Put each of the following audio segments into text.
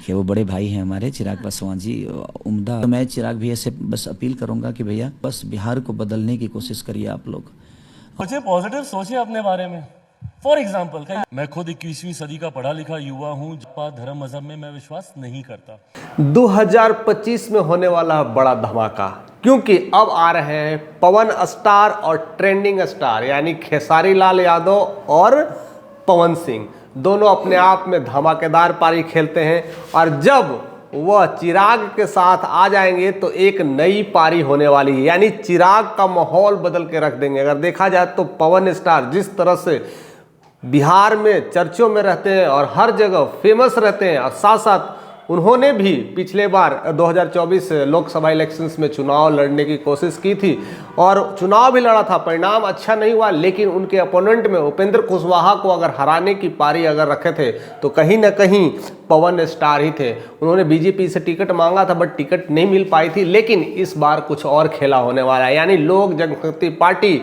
है, वो बड़े भाई हैं हमारे चिराग पासवान जी, उम्दा। तो मैं चिराग भैया से बस अपील करूंगा कि भैया बस बिहार को बदलने की कोशिश करिए आप लोग। सोचे, पॉजिटिव सोचे अपने बारे में। फॉर एग्जाम्पल, मैं खुद 21वीं सदी का पढ़ा लिखा युवा हूँ। धर्म मजहब में मैं विश्वास नहीं करता। 2025 में होने वाला बड़ा धमाका, क्योंकि अब आ रहे हैं पवन स्टार और ट्रेंडिंग स्टार, यानी खेसारी लाल यादव और पवन सिंह। दोनों अपने आप में धमाकेदार पारी खेलते हैं, और जब वह चिराग के साथ आ जाएंगे तो एक नई पारी होने वाली है, यानी चिराग का माहौल बदल के रख देंगे। अगर देखा जाए तो पवन स्टार जिस तरह से बिहार में चर्चों में रहते हैं और हर जगह फेमस रहते हैं, और साथ साथ उन्होंने भी पिछले बार 2024 लोकसभा इलेक्शंस में चुनाव लड़ने की कोशिश की थी और चुनाव भी लड़ा था, परिणाम अच्छा नहीं हुआ। लेकिन उनके अपोनेंट में उपेंद्र कुशवाहा को अगर हराने की पारी अगर रखे थे तो कहीं ना कहीं पवन स्टार ही थे। उन्होंने बीजेपी से टिकट मांगा था, बट टिकट नहीं मिल पाई थी। लेकिन इस बार कुछ और खेला होने वाला है, यानी लोक जनशक्ति पार्टी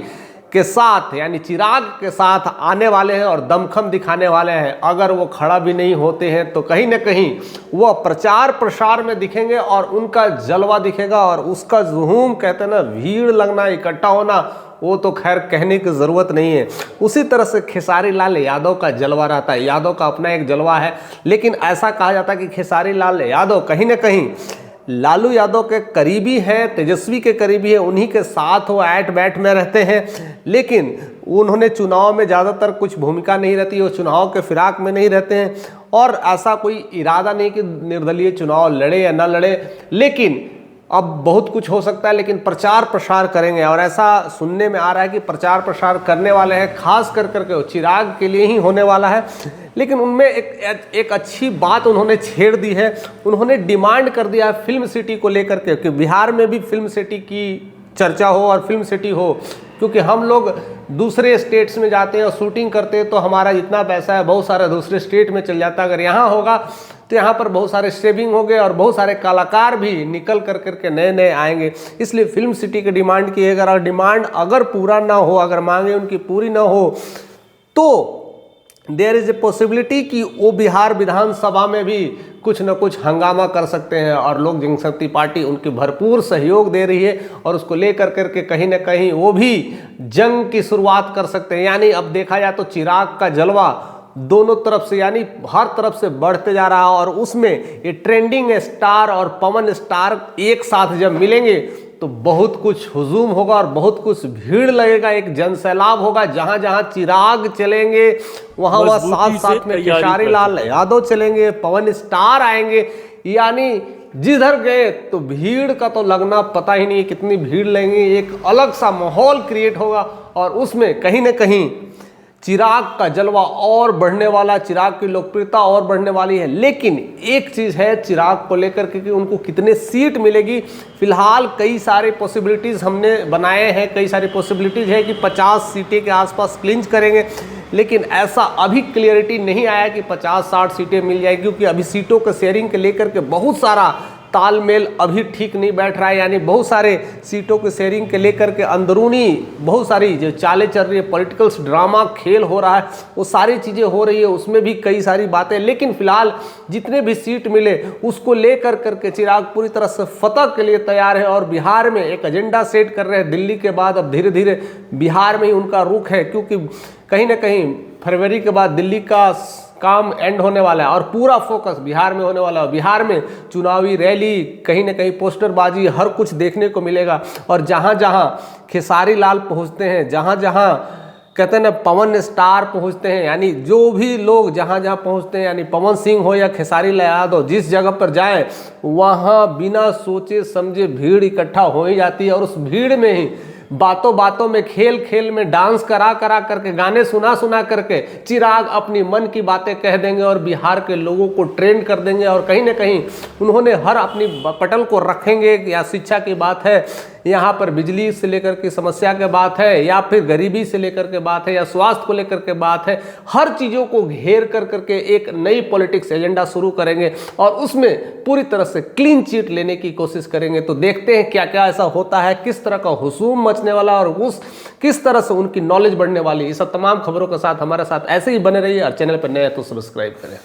के साथ, यानी चिराग के साथ आने वाले हैं और दमखम दिखाने वाले हैं। अगर वो खड़ा भी नहीं होते हैं तो कहीं ना कहीं वो प्रचार प्रसार में दिखेंगे और उनका जलवा दिखेगा, और उसका जुहूम कहते हैं ना, भीड़ लगना, इकट्ठा होना, वो तो खैर कहने की ज़रूरत नहीं है। उसी तरह से खेसारी लाल यादव का जलवा रहता है। यादव का अपना एक जलवा है, लेकिन ऐसा कहा जाता है कि खेसारी लाल यादव कहीं ना कहीं लालू यादव के करीबी हैं, तेजस्वी के करीबी है, उन्हीं के साथ वो ऐट बैठ में रहते हैं। लेकिन उन्होंने चुनाव में ज़्यादातर कुछ भूमिका नहीं रहती, वो चुनाव के फिराक में नहीं रहते हैं, और ऐसा कोई इरादा नहीं कि निर्दलीय चुनाव लड़े या ना लड़े। लेकिन अब बहुत कुछ हो सकता है, लेकिन प्रचार प्रसार करेंगे, और ऐसा सुनने में आ रहा है कि प्रचार प्रसार करने वाले हैं खास कर करके चिराग के लिए ही होने वाला है। लेकिन उनमें एक अच्छी बात उन्होंने छेड़ दी है। उन्होंने डिमांड कर दिया है फिल्म सिटी को लेकर के कि बिहार में भी फिल्म सिटी की चर्चा हो और फिल्म सिटी हो, क्योंकि हम लोग दूसरे स्टेट्स में जाते हैं और शूटिंग करते हैं तो हमारा जितना पैसा है बहुत सारा दूसरे स्टेट में चल जाता है। अगर यहाँ होगा तो यहाँ पर बहुत सारे सेविंग हो गए और बहुत सारे कलाकार भी निकल कर करके नए नए आएंगे। इसलिए फिल्म सिटी की डिमांड की है। अगर डिमांड अगर पूरा ना हो, अगर मांगे उनकी पूरी ना हो, तो देयर इज ए पॉसिबिलिटी कि वो बिहार विधानसभा में भी कुछ न कुछ हंगामा कर सकते हैं, और लोक जनशक्ति पार्टी उनकी भरपूर सहयोग दे रही है, और उसको लेकर करके कहीं ना कहीं वो भी जंग की शुरुआत कर सकते हैं। यानी अब देखा जाए तो चिराग का जलवा दोनों तरफ से, यानी हर तरफ से बढ़ते जा रहा है, और उसमें ये ट्रेंडिंग स्टार और पवन स्टार एक साथ जब मिलेंगे तो बहुत कुछ हुजूम होगा और बहुत कुछ भीड़ लगेगा, एक जनसैलाब होगा। जहां जहां चिराग चलेंगे वहां वह साथ साथ में खेसारी लाल यादव चलेंगे, पवन स्टार आएंगे, यानी जिधर गए तो भीड़ का तो लगना पता ही नहीं कितनी भीड़ लगेगी। एक अलग सा माहौल क्रिएट होगा, और उसमें कहीं ना कहीं चिराग का जलवा और बढ़ने वाला, चिराग की लोकप्रियता और बढ़ने वाली है। लेकिन एक चीज़ है चिराग को लेकर के कि उनको कितने सीट मिलेगी। फिलहाल कई सारे पॉसिबिलिटीज़ हमने बनाए हैं, कई सारी पॉसिबिलिटीज़ है कि 50 सीटें के आसपास क्लिंच करेंगे, लेकिन ऐसा अभी क्लियरिटी नहीं आया कि 50-60 सीटें मिल जाएगी, क्योंकि अभी सीटों के शेयरिंग के लेकर के बहुत सारा तालमेल अभी ठीक नहीं बैठ रहा है। यानी बहुत सारे सीटों के शेयरिंग के लेकर के अंदरूनी बहुत सारी जो चालें चल रही है, पॉलिटिकल ड्रामा खेल हो रहा है, वो सारी चीज़ें हो रही है, उसमें भी कई सारी बातें। लेकिन फिलहाल जितने भी सीट मिले उसको लेकर करके चिराग पूरी तरह से फतह के लिए तैयार है, और बिहार में एक एजेंडा सेट कर रहे हैं। दिल्ली के बाद अब धीरे धीरे बिहार में ही उनका रुख है, क्योंकि कहीं ना कहीं फरवरी के बाद दिल्ली का काम एंड होने वाला है और पूरा फोकस बिहार में होने वाला है। बिहार में चुनावी रैली, कहीं ना कहीं पोस्टरबाजी, हर कुछ देखने को मिलेगा। और जहाँ जहाँ खेसारी लाल पहुँचते हैं, जहाँ जहाँ कहते हैं ना पवन स्टार पहुँचते हैं, यानी जो भी लोग जहाँ जहाँ पहुँचते हैं, यानी पवन सिंह हो या खेसारी लाल यादव, जिस जगह पर जाएं वहाँ बिना सोचे समझे भीड़ इकट्ठा हो ही जाती है। और उस भीड़ में ही बातों बातों में, खेल खेल में, डांस करा करा करके, गाने सुना सुना करके चिराग अपनी मन की बातें कह देंगे और बिहार के लोगों को ट्रेंड कर देंगे। और कहीं ना कहीं उन्होंने हर अपनी पटल को रखेंगे, या शिक्षा की बात है, यहाँ पर बिजली से लेकर के समस्या के बात है, या फिर गरीबी से लेकर के बात है, या स्वास्थ्य को लेकर के बात है, हर चीज़ों को घेर कर करके एक नई पॉलिटिक्स एजेंडा शुरू करेंगे, और उसमें पूरी तरह से क्लीन चिट लेने की कोशिश करेंगे। तो देखते हैं क्या क्या ऐसा होता है, किस तरह का हुजूम मचने वाला, और उस किस तरह से उनकी नॉलेज बढ़ने वाली। ये सब तमाम खबरों के साथ हमारे साथ ऐसे ही बने रहिए, और चैनल पर नए हैं तो सब्सक्राइब करें।